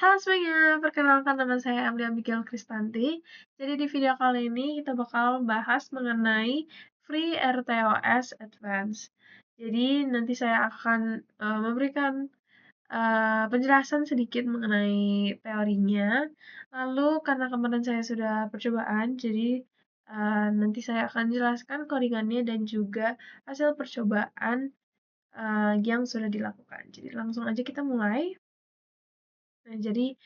Halo semuanya, perkenalkan nama saya Amelia Abigail Kristanti. Jadi di video kali ini kita bakal membahas mengenai FreeRTOS Advanced. Jadi nanti saya akan memberikan penjelasan sedikit mengenai teorinya. Lalu karena kemarin saya sudah percobaan, jadi nanti saya akan jelaskan codingannya dan juga hasil percobaan yang sudah dilakukan. Jadi langsung aja kita mulai. Nah, jadi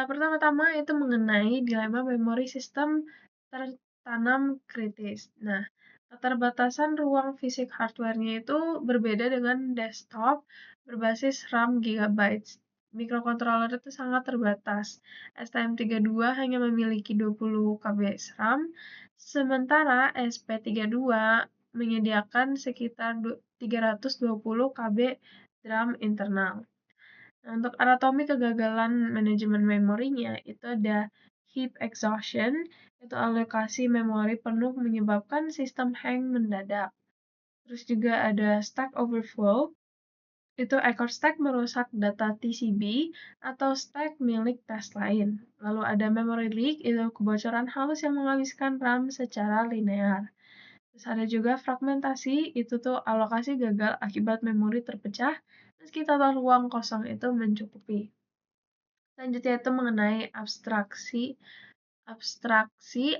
pertama-tama itu mengenai dilema memori sistem tertanam kritis. Nah, keterbatasan ruang fisik hardware-nya itu berbeda dengan desktop berbasis RAM gigabyte. Mikrokontroler itu sangat terbatas. STM32 hanya memiliki 20 KB RAM, sementara SP32 menyediakan sekitar 320 KB RAM internal. Nah, untuk anatomi kegagalan manajemen memorinya, itu ada heap exhaustion, itu alokasi memori penuh menyebabkan sistem hang mendadak. Terus juga ada stack overflow, itu ekor stack merusak data TCB atau stack milik tes lain. Lalu ada memory leak, itu kebocoran halus yang menghabiskan RAM secara linear. Terus ada juga fragmentasi, itu tuh alokasi gagal akibat memori terpecah, meski total ruang kosong itu mencukupi. Selanjutnya itu mengenai abstraksi,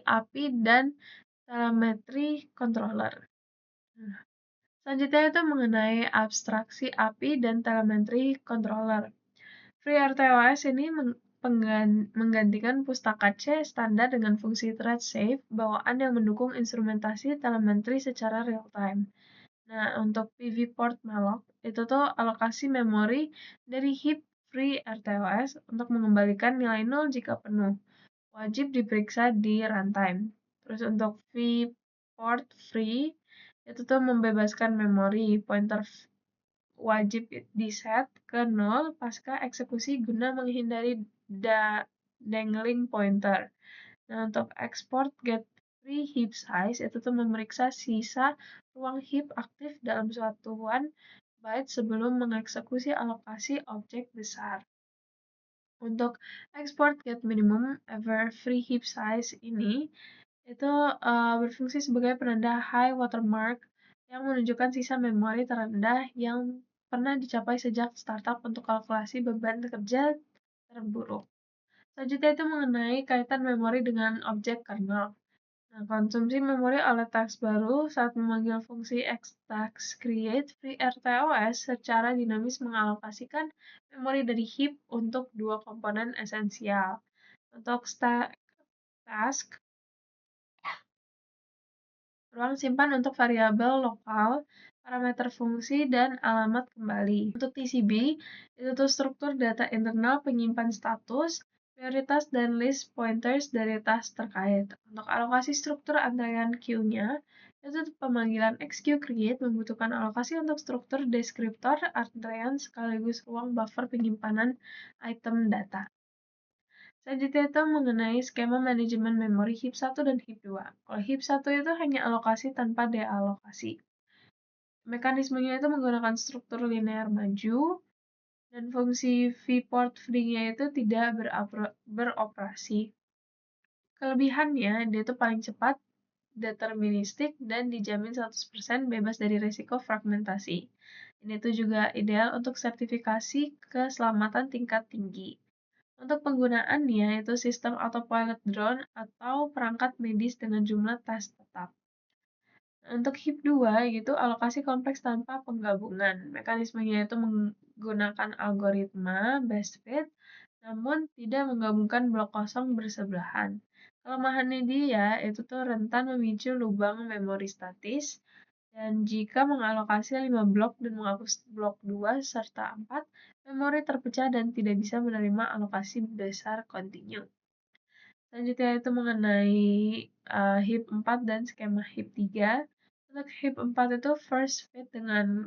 API, dan telemetri controller. Nah, selanjutnya itu mengenai abstraksi API dan telemetri controller. FreeRTOS ini menggantikan pustaka C standar dengan fungsi thread safe bawaan yang mendukung instrumentasi telemetri secara real time. Nah, untuk PV-port malloc, itu tuh alokasi memori dari heap free RTOS untuk mengembalikan nilai 0 jika penuh. Wajib diperiksa di runtime. Terus untuk v-port free, itu tuh membebaskan memori. Pointer wajib di-set ke 0 pasca eksekusi guna menghindari dangling pointer. Nah, untuk export get free heap size itu tuh memeriksa sisa ruang heap aktif dalam satuan byte sebelum mengeksekusi alokasi objek besar. Untuk export get minimum ever free heap size ini itu berfungsi sebagai penanda high watermark yang menunjukkan sisa memori terendah yang pernah dicapai sejak startup untuk kalkulasi beban kerja terburuk. Selanjutnya itu mengenai kaitan memori dengan objek kernel. Nah, konsumsi memori oleh task baru saat memanggil fungsi xtask_create FreeRTOS secara dinamis mengalokasikan memori dari heap untuk dua komponen esensial. Untuk task, ruang simpan untuk variabel lokal, parameter fungsi, dan alamat kembali. Untuk TCB, itu tuh struktur data internal penyimpan status, prioritas, dan list pointers dari task terkait. Untuk alokasi struktur antrean queue-nya, itu pemanggilan xQueue_create membutuhkan alokasi untuk struktur deskriptor antrean sekaligus ruang buffer penyimpanan item data. Selanjutnya itu mengenai skema manajemen memori heap 1 dan heap 2. Kalau heap 1 itu hanya alokasi tanpa dealokasi. Mekanismenya itu menggunakan struktur linear maju, dan fungsi v-port free-nya itu tidak beroperasi. Kelebihannya, dia itu paling cepat, deterministik, dan dijamin 100% bebas dari risiko fragmentasi. Ini tuh juga ideal untuk sertifikasi keselamatan tingkat tinggi. Untuk penggunaannya, itu sistem autopilot drone atau perangkat medis dengan jumlah tes tetap. Untuk HIP 2, gitu, alokasi kompleks tanpa penggabungan. Mekanismenya itu menggunakan algoritma best fit, namun tidak menggabungkan blok kosong bersebelahan. Kelemahannya dia itu tuh rentan memicu lubang memori statis, dan jika mengalokasi 5 blok dan menghapus blok 2 serta 4, memori terpecah dan tidak bisa menerima alokasi besar kontinu. Selanjutnya itu mengenai HIP 4 dan skema HIP 3. Untuk HIP 4 itu first fit dengan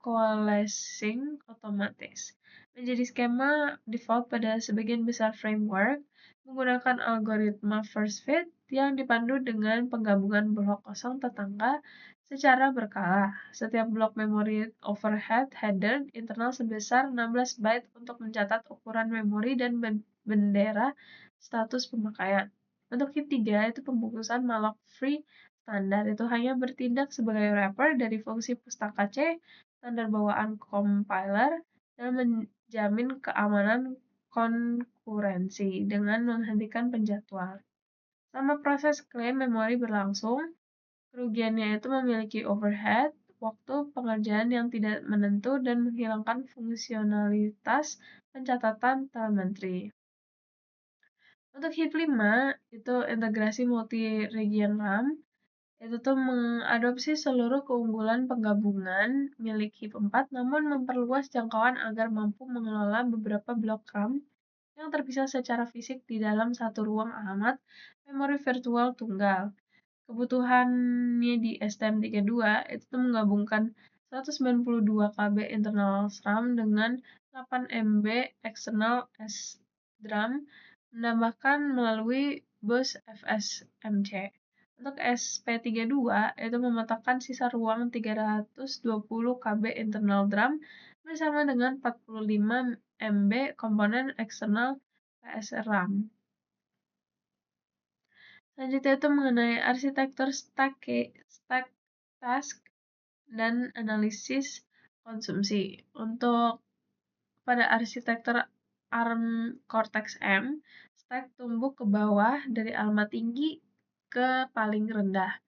coalescing otomatis. Menjadi skema default pada sebagian besar framework menggunakan algoritma first fit yang dipandu dengan penggabungan blok kosong tetangga secara berkala. Setiap blok memori overhead header internal sebesar 16 byte untuk mencatat ukuran memori dan bendera status pemakaian. Untuk heap 3 itu pembungkusan malloc free standar itu hanya bertindak sebagai wrapper dari fungsi pustaka C, standar bawaan compiler, dan menjamin keamanan konkurensi dengan menghentikan penjadwal. Selama proses klaim memori berlangsung, kerugiannya itu memiliki overhead, waktu pengerjaan yang tidak menentu, dan menghilangkan fungsionalitas pencatatan telemetri. Untuk heap 5, itu integrasi multi-region RAM, itu tuh mengadopsi seluruh keunggulan penggabungan milik heap 4, namun memperluas jangkauan agar mampu mengelola beberapa blok RAM yang terpisah secara fisik di dalam satu ruang alamat memori virtual tunggal. Kebutuhannya di STM32 itu tuh menggabungkan 192 KB internal RAM dengan 8 MB external SDRAM, menambahkan melalui bus FSMC. Untuk SP32 itu memetakan sisa ruang 320 KB internal DRAM bersama dengan 45 MB komponen eksternal PSRAM. Selanjutnya itu mengenai arsitektur stack task dan analisis konsumsi. Untuk pada arsitektur ARM Cortex-M, stack tumbuh ke bawah dari alamat tinggi ke paling rendah.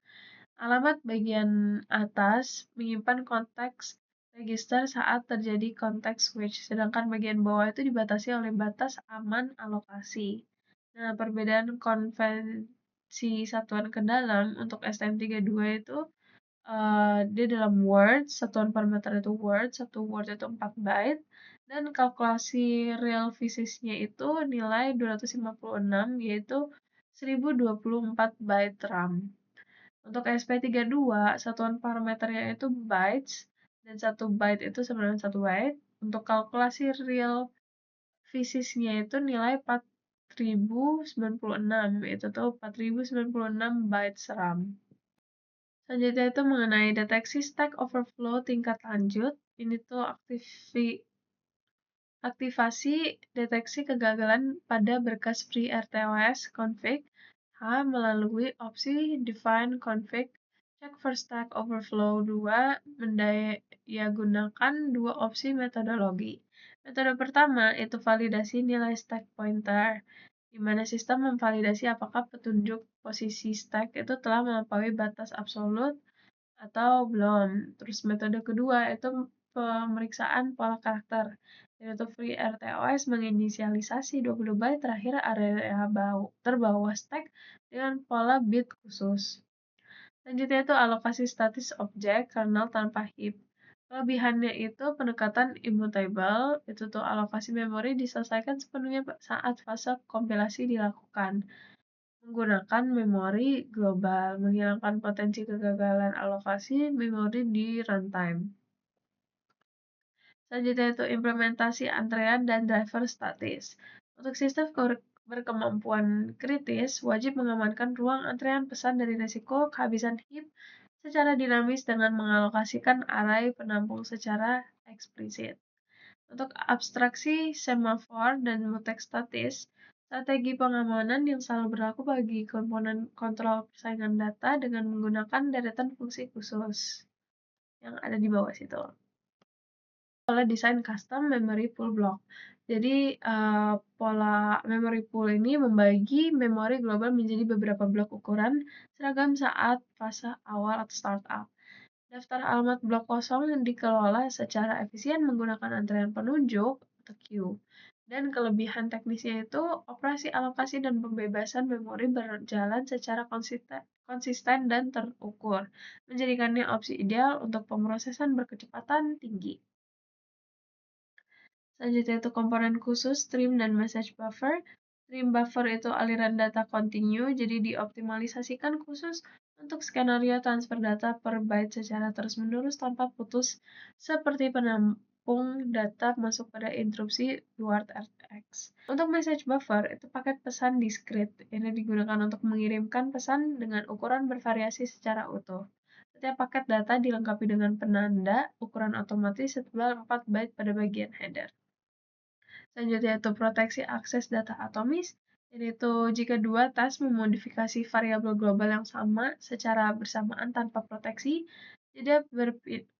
Alamat bagian atas menyimpan konteks register saat terjadi konteks switch, sedangkan bagian bawah itu dibatasi oleh batas aman alokasi. Nah, perbedaan konvensi satuan ke dalam untuk STM32 itu dia dalam word, satuan parameter itu word, satu word itu 4 byte, dan kalkulasi real physisnya itu nilai 256, yaitu 1024 byte RAM. Untuk SP32, satuan parameternya itu bytes, dan 1 byte itu sama dengan 1 byte. Untuk kalkulasi real physisnya itu nilai 4096, yaitu tuh 4096 bytes RAM. Selanjutnya itu mengenai deteksi Stack Overflow tingkat lanjut. Ini tuh aktivasi deteksi kegagalan pada berkas free RTOS config H melalui opsi define config check for stack overflow 2 mendayagunakan dua opsi metodologi. Metode pertama itu validasi nilai stack pointer, di mana sistem memvalidasi apakah petunjuk posisi stack itu telah melampaui batas absolut atau belum. Terus metode kedua itu pemeriksaan pola karakter, yaitu free RTOS menginisialisasi 20 byte terakhir area terbawah stack dengan pola bit khusus. Selanjutnya itu alokasi statis objek kernel tanpa heap. Kelebihannya itu pendekatan immutable, itu tuh alokasi memori diselesaikan sepenuhnya saat fase kompilasi dilakukan menggunakan memori global, menghilangkan potensi kegagalan alokasi memori di runtime. Selanjutnya itu implementasi antrean dan driver statis. Untuk sistem berkemampuan kritis, wajib mengamankan ruang antrean pesan dari risiko kehabisan heap secara dinamis dengan mengalokasikan array penampung secara eksplisit. Untuk abstraksi semafor dan mutex statis, strategi pengamanan yang selalu berlaku bagi komponen kontrol persaingan data dengan menggunakan deretan fungsi khusus yang ada di bawah situ. Pola desain custom memory pool block. Jadi pola memory pool ini membagi memori global menjadi beberapa blok ukuran seragam saat fase awal atau startup. Daftar alamat blok kosong yang dikelola secara efisien menggunakan antrean penunjuk atau queue. Dan kelebihan teknisnya itu operasi alokasi dan pembebasan memori berjalan secara konsisten dan terukur, menjadikannya opsi ideal untuk pemrosesan berkecepatan tinggi. Selanjutnya itu komponen khusus stream dan message buffer. Stream buffer itu aliran data kontinu, jadi dioptimalisasikan khusus untuk skenario transfer data per byte secara terus-menerus tanpa putus, seperti penampung data masuk pada interupsi luar RTX. Untuk message buffer, itu paket pesan diskrit. Ini digunakan untuk mengirimkan pesan dengan ukuran bervariasi secara utuh. Setiap paket data dilengkapi dengan penanda ukuran otomatis setebal 4 byte pada bagian header. Selanjutnya itu proteksi akses data atomis, yaitu jika dua tas memodifikasi variabel global yang sama secara bersamaan tanpa proteksi, tidak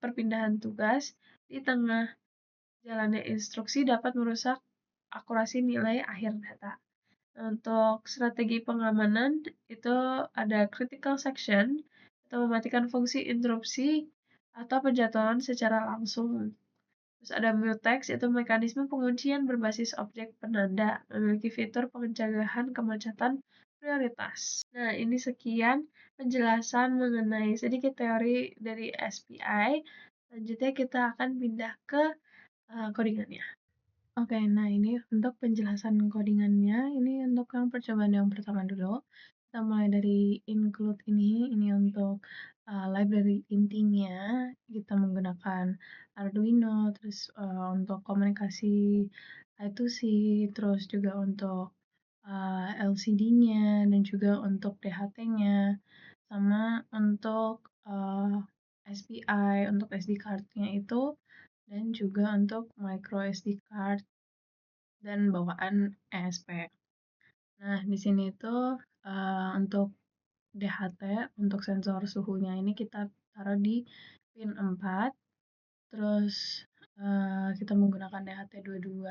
perpindahan tugas di tengah jalannya instruksi dapat merusak akurasi nilai akhir data. Untuk strategi pengamanan itu ada critical section, itu mematikan fungsi interupsi atau penjadwalan secara langsung. Terus ada mutex, itu mekanisme penguncian berbasis objek penanda, memiliki fitur pencegahan kemacetan prioritas. Nah, ini sekian penjelasan mengenai sedikit teori dari SPI. Selanjutnya kita akan pindah ke codingannya. Oke, nah ini untuk penjelasan codingannya, ini untuk yang percobaan yang pertama dulu. Kita mulai dari include ini untuk library intinya kita menggunakan Arduino, terus untuk komunikasi I2C, terus juga untuk LCD-nya dan juga untuk DHT-nya, sama untuk SPI untuk SD card-nya itu, dan juga untuk micro SD card dan bawaan ESP. Nah, di sini tuh untuk DHT, untuk sensor suhunya ini kita taruh di pin 4, terus kita menggunakan DHT 22,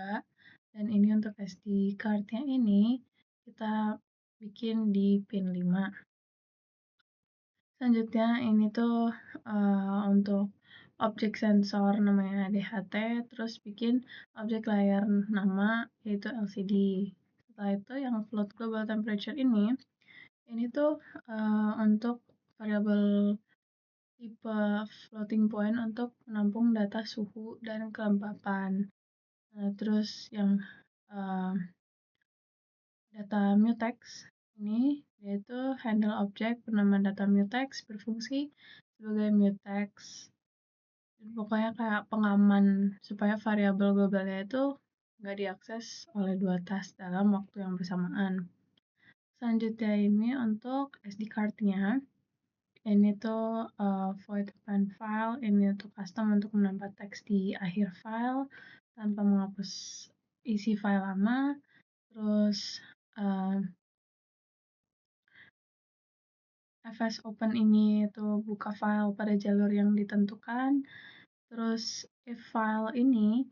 dan ini untuk SD card-nya ini kita bikin di pin 5. Selanjutnya ini tuh untuk objek sensor namanya DHT, terus bikin objek layar nama yaitu LCD. Setelah itu yang float global temperature ini tuh untuk variabel tipe floating point untuk menampung data suhu dan kelembapan. Nah, terus yang uh, data mutex ini yaitu handle object bernama data mutex berfungsi sebagai mutex. Pokoknya kayak pengaman supaya variabel globalnya itu nggak diakses oleh dua tas dalam waktu yang bersamaan. Selanjutnya ini untuk SD card-nya. Ini tuh void append file, ini untuk custom untuk menambah teks di akhir file tanpa menghapus isi file lama. Terus fs open ini tuh buka file pada jalur yang ditentukan. Terus if file ini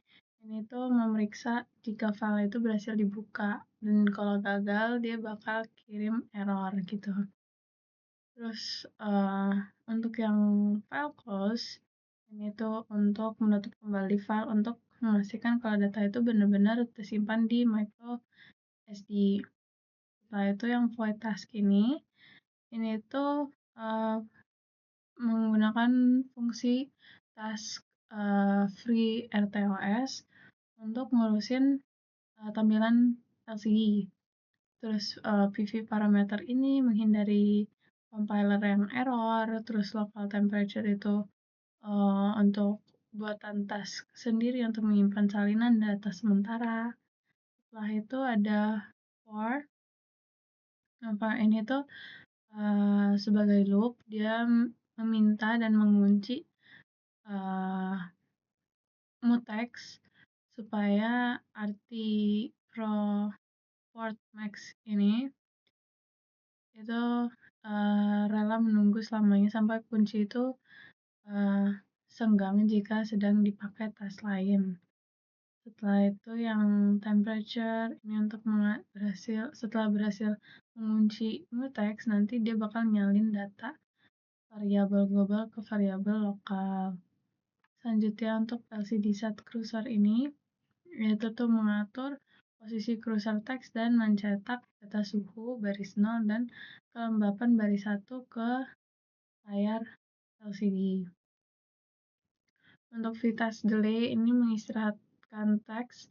tuh memeriksa jika file itu berhasil dibuka, dan kalau gagal dia bakal kirim error gitu. Terus untuk yang file close ini tuh untuk menutup kembali file untuk memastikan kalau data itu benar-benar tersimpan di micro SD. Setelah itu yang void task ini tuh menggunakan fungsi task free RTOS untuk ngurusin tampilan LCD. Terus PV parameter ini menghindari compiler yang error, terus local temperature itu untuk buatan task sendiri untuk menyimpan salinan data sementara. Setelah itu ada for. Apa ini tuh sebagai loop, dia meminta dan mengunci mutex supaya arti pro port max ini itu rela menunggu selamanya sampai kunci itu senggang jika sedang dipakai tas lain. Setelah itu yang temperature ini untuk setelah berhasil mengunci mutex, nanti dia bakal nyalin data variabel global ke variabel lokal. Selanjutnya untuk LCD set cursor ini yaitu tuh mengatur posisi cursor teks dan mencetak data suhu baris 0 dan kelembapan baris 1 ke layar LCD. Untuk vitas delay ini mengistirahatkan teks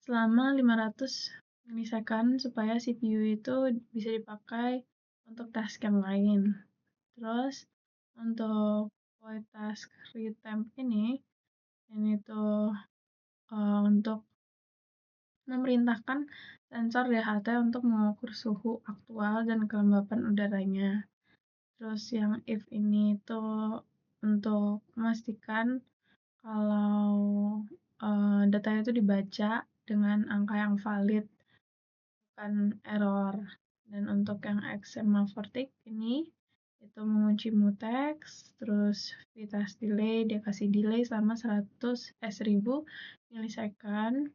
selama 500 milisecond supaya CPU itu bisa dipakai untuk task yang lain. Terus untuk void task retemp ini tuh untuk memerintahkan sensor DHT untuk mengukur suhu aktual dan kelembapan udaranya. Terus yang if ini tuh untuk memastikan kalau datanya itu dibaca dengan angka yang valid, bukan error. Dan untuk yang X semaphore ini itu mengunci mutex, terus vitas delay, dia kasih delay selama 1000 milisecond.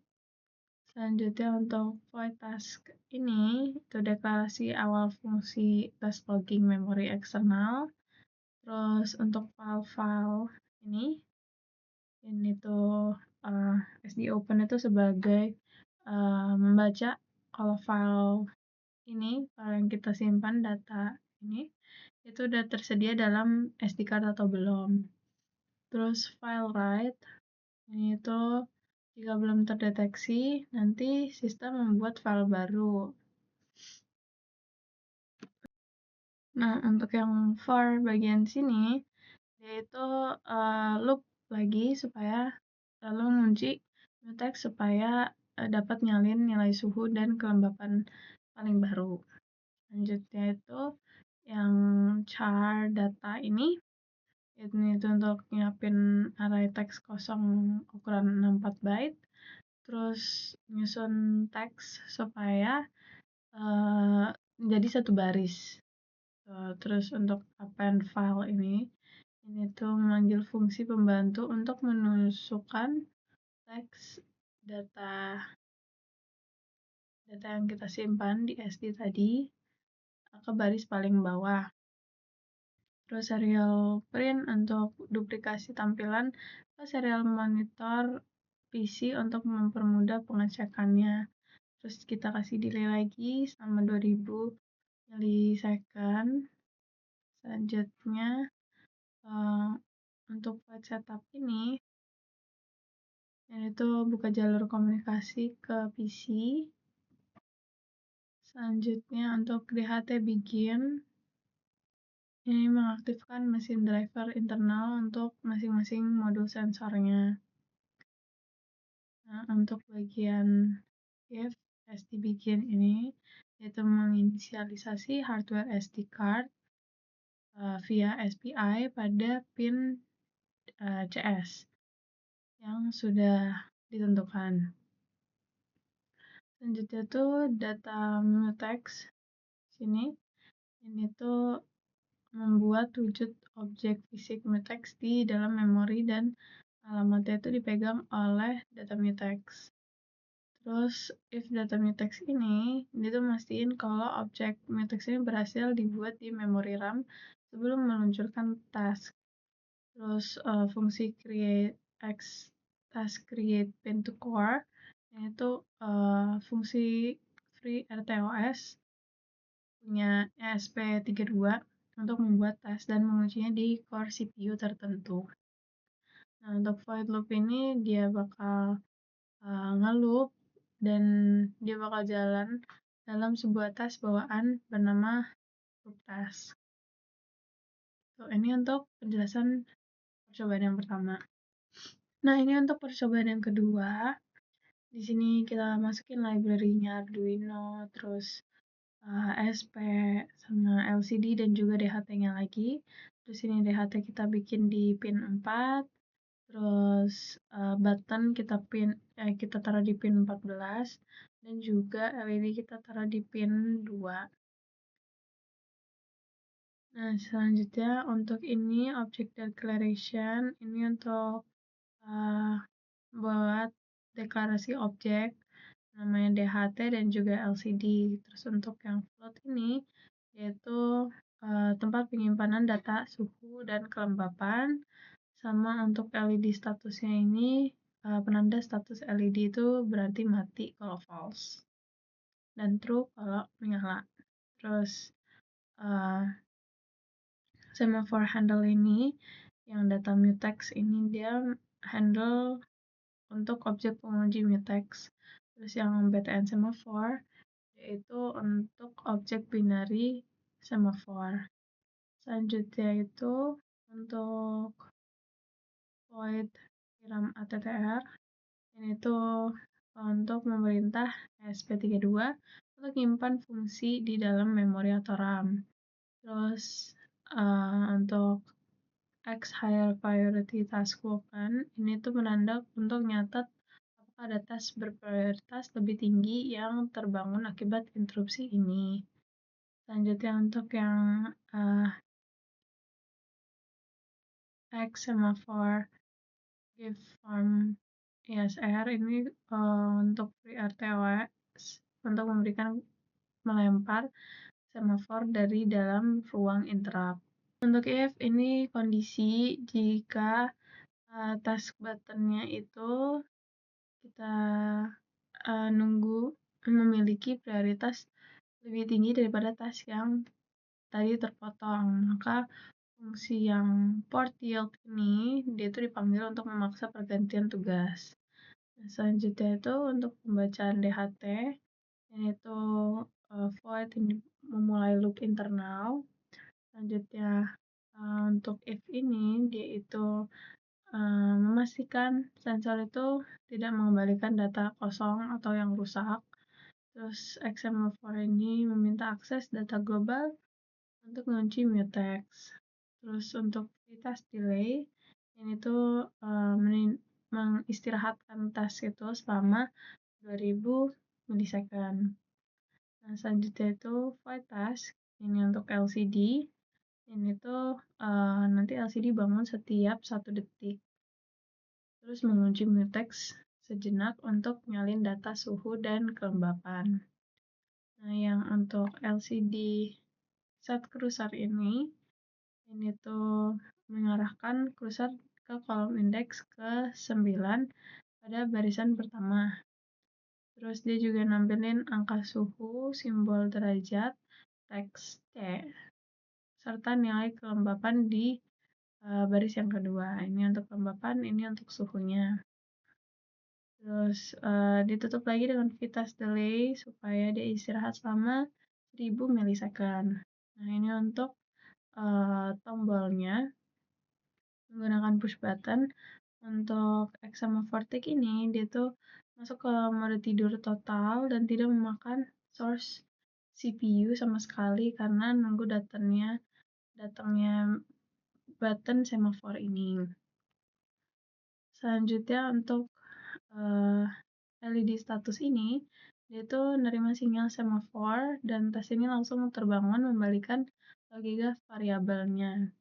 Selanjutnya untuk void task ini, itu deklarasi awal fungsi task logging memori eksternal. Terus untuk file-file ini tuh SD open itu sebagai membaca kalau file yang kita simpan data ini, itu udah tersedia dalam SD card atau belum. Terus file write, ini tuh jika belum terdeteksi, nanti sistem membuat file baru. Nah, untuk yang for bagian sini, yaitu loop lagi supaya lalu mengunci mutex supaya dapat nyalin nilai suhu dan kelembapan paling baru. Selanjutnya itu yang char data ini itu untuk nyiapin array teks kosong ukuran 64 byte, terus nyusun teks supaya jadi satu baris. Terus untuk append file ini tuh memanggil fungsi pembantu untuk menusukkan teks data yang kita simpan di SD tadi ke baris paling bawah. Terus serial print untuk duplikasi tampilan ke serial monitor PC untuk mempermudah pengecekannya. Terus kita kasih delay lagi selama 2000 milisecond. Selanjutnya untuk flight setup ini yaitu buka jalur komunikasi ke PC. Selanjutnya untuk DHT begin, ini mengaktifkan mesin driver internal untuk masing-masing modul sensornya. Nah, untuk bagian if SD begin ini yaitu menginisialisasi hardware SD card via SPI pada pin CS yang sudah ditentukan. Selanjutnya tuh data mutex sini, ini tuh membuat wujud objek fisik mutex di dalam memori dan alamatnya itu dipegang oleh data mutex. Terus if data mutex ini tuh mastiin kalau objek mutex ini berhasil dibuat di memori RAM sebelum meluncurkan task. Terus fungsi create x task create pin to core, yaitu fungsi free RTOS punya ESP32 untuk membuat task dan mengujinya di core CPU tertentu. Nah, untuk void loop ini dia bakal nge-loop dan dia bakal jalan dalam sebuah task bawaan bernama loop task. Ini untuk penjelasan percobaan yang pertama. Nah, ini untuk percobaan yang kedua. Di sini kita masukin library-nya Arduino, terus SP sama LCD dan juga DHT-nya lagi. Terus ini DHT kita bikin di pin 4. Terus button kita taruh di pin 14 dan juga LED kita taruh di pin 2. Nah, selanjutnya untuk ini object declaration ini untuk buat deklarasi objek namanya DHT dan juga LCD. Terus untuk yang float ini yaitu tempat penyimpanan data suhu dan kelembapan. Sama untuk LED statusnya ini penanda status LED itu berarti mati kalau false dan true kalau menyala. Terus semaphore handle ini yang data mutex ini dia handle untuk objek penguji mutex. Terus yang BTN semaphore yaitu untuk objek binary semaphore. Selanjutnya itu untuk void RAM ATTR ini tuh untuk memerintah ESP32 untuk menyimpan fungsi di dalam memori atau RAM. Terus untuk X higher priority task kan, ini tuh menanda untuk nyatet apakah ada task berprioritas lebih tinggi yang terbangun akibat interupsi ini. Selanjutnya untuk yang X semaphore give form ISR ini untuk pre-RTOS untuk memberikan melempar semafor dari dalam ruang interrupt. Untuk if ini kondisi jika task buttonnya itu kita nunggu memiliki prioritas lebih tinggi daripada task yang tadi terpotong, maka fungsi yang port yield ini dia itu dipanggil untuk memaksa pergantian tugas. Nah, selanjutnya itu untuk pembacaan DHT, ini itu void ini memulai loop internal. Selanjutnya untuk if ini dia itu memastikan sensor itu tidak mengembalikan data kosong atau yang rusak. Terus XML4 ini meminta akses data global untuk mengunci mutex. Terus untuk task delay ini tuh mengistirahatkan task itu selama 2000 milisecond. Nah, selanjutnya itu void task ini untuk LCD. Ini tuh nanti LCD bangun setiap 1 detik. Terus mengunci mutex sejenak untuk nyalin data suhu dan kelembapan. Nah, yang untuk LCD set cursor ini tuh mengarahkan cursor ke kolom indeks ke 9 pada barisan pertama. Terus dia juga nampilin angka suhu, simbol derajat, teks C, serta nilai kelembapan di baris yang kedua. Ini untuk kelembapan, ini untuk suhunya. Terus ditutup lagi dengan vitas delay supaya dia istirahat selama 1000 milisecond. Nah, ini untuk tombolnya menggunakan push button. Untuk Exama Vortex ini dia tuh masuk ke mode tidur total dan tidak memakan source CPU sama sekali karena nunggu datangnya button semafor ini. Selanjutnya untuk LED status ini dia tuh nerima sinyal semafor dan tes ini langsung terbangun membalikan logika variabelnya.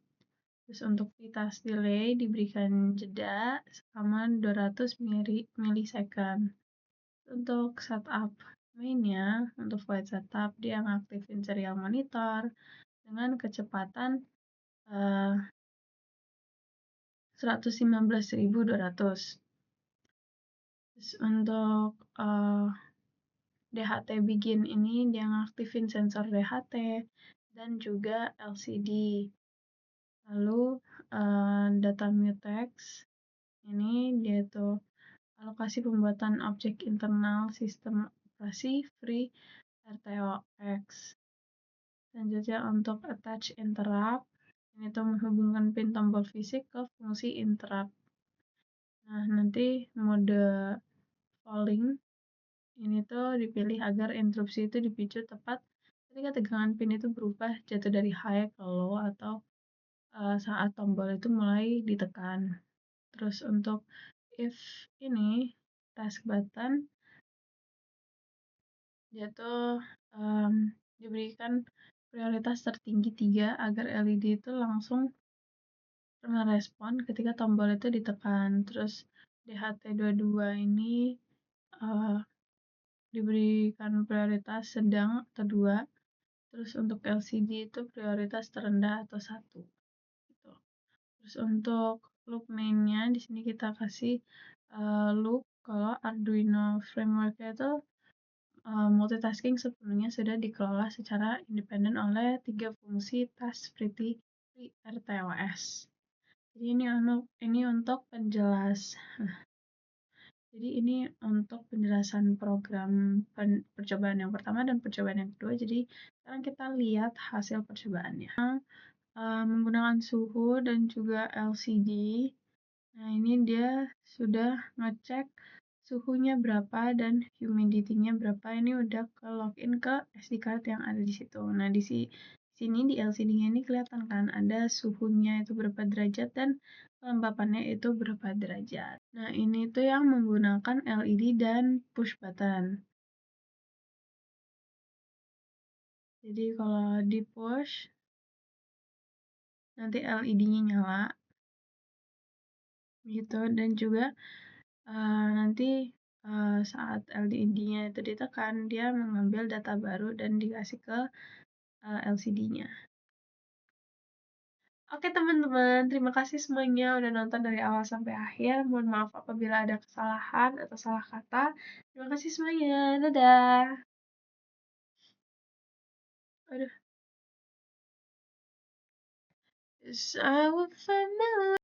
Terus untuk vitas delay diberikan jeda selama 200 milisecond. Untuk setup mainnya, untuk flight setup dia ngaktifin serial monitor dengan kecepatan 115.200. Terus untuk DHT begin ini dia ngaktifin sensor DHT dan juga LCD. Lalu data mutex ini dia tuh alokasi pembuatan objek internal sistem operasi free RTOX. Selanjutnya untuk attach interrupt ini tuh menghubungkan pin tombol fisik ke fungsi interrupt. Nah, nanti mode falling ini tuh dipilih agar interupsi itu dipicu tepat ketika tegangan pin itu berubah jatuh dari high ke low atau saat tombol itu mulai ditekan. Terus untuk if ini task button dia tuh diberikan prioritas tertinggi 3 agar LED itu langsung merespon ketika tombol itu ditekan. Terus DHT22 ini diberikan prioritas sedang atau 2. Terus untuk LCD itu prioritas terendah atau 1. Gitu. Terus untuk loop mainnya di sini kita kasih loop kalau Arduino framework-nya itu multitasking sepenuhnya sudah dikelola secara independen oleh 3 fungsi task free RTOS. Jadi ini untuk penjelasan program percobaan yang pertama dan percobaan yang kedua. Jadi sekarang kita lihat hasil percobaannya. Menggunakan suhu dan juga LCD. Nah, ini dia sudah ngecek suhunya berapa dan humidity-nya berapa. Ini udah ke login ke SD card yang ada di situ. Nah, di Sini di LCD-nya ini kelihatan kan ada suhunya itu berapa derajat dan kelembapannya itu berapa derajat. Nah, ini tuh yang menggunakan LED dan push button. Jadi kalau di push nanti LED-nya nyala gitu, dan juga nanti saat LED-nya itu ditekan dia mengambil data baru dan dikasih ke LCD-nya. Oke teman-teman, terima kasih semuanya udah nonton dari awal sampai akhir. Mohon maaf apabila ada kesalahan atau salah kata. Terima kasih semuanya. Dadah. Aduh. Yes, I will find my